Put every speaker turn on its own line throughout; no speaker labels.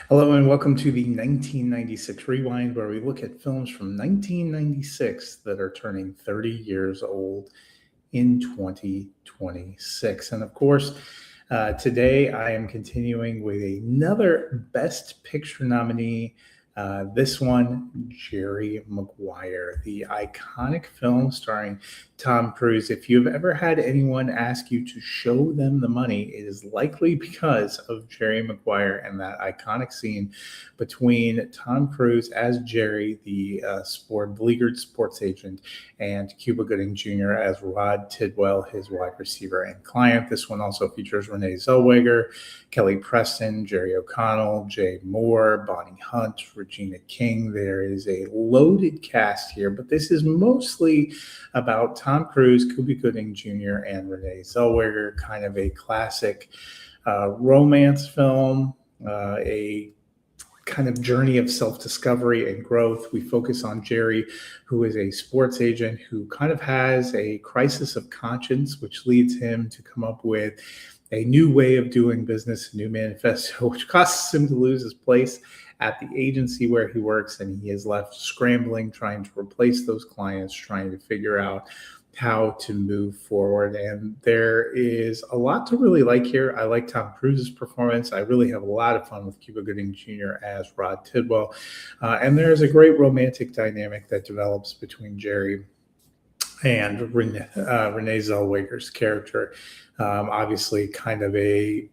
Hello and welcome to the 1996 Rewind, where we look at films from 1996 that are turning 30 years old in 2026. And of course, today I am continuing with another Best Picture nominee. This one, Jerry Maguire, the iconic film starring Tom Cruise. If you've ever had anyone ask you to show them the money, it is likely because of Jerry Maguire and that iconic scene between Tom Cruise as Jerry, the beleaguered sports agent, and Cuba Gooding Jr. as Rod Tidwell, his wide receiver and client. This one also features Renee Zellweger, Kelly Preston, Jerry O'Connell, Jay Moore, Bonnie Hunt, Regina King. There is a loaded cast here, but this is mostly about Tom Cruise, Cuba Gooding Jr., and Renee Zellweger, kind of a classic romance film, a kind of journey of self-discovery and growth. We focus on Jerry, who is a sports agent who kind of has a crisis of conscience, which leads him to come up with a new way of doing business, a new manifesto, which causes him to lose his place at the agency where he works, and he is left scrambling, trying to replace those clients, trying to figure out how to move forward. And there is a lot to really like here. I like Tom Cruise's performance. I really have a lot of fun with Cuba Gooding Jr. as Rod Tidwell. And there's a great romantic dynamic that develops between Jerry and Renee Zellweger's character. Obviously, kind of a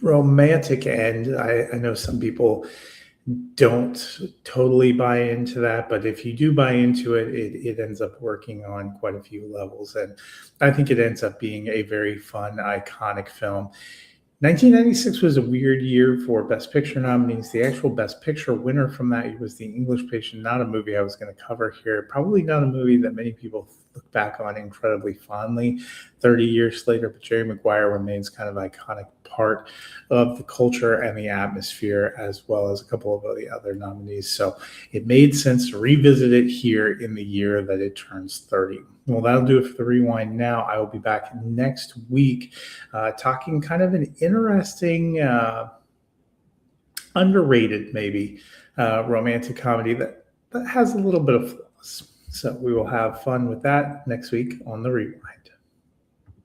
romantic end. I know some people don't totally buy into that, but if you do buy into it, it ends up working on quite a few levels. And I think it ends up being a very fun, iconic film. 1996 was a weird year for Best Picture nominees. The actual Best Picture winner from that year was The English Patient, not a movie I was going to cover here. Probably not a movie that many people look back on incredibly fondly 30 years later, but Jerry Maguire remains kind of an iconic part of the culture and the atmosphere, as well as a couple of the other nominees. So it made sense to revisit it here in the year that it turns 30. Well, that'll do it for the Rewind now. I will be back next week talking kind of an interesting, underrated maybe, romantic comedy that has a little bit of flaws. So we will have fun with that next week on the Rewind.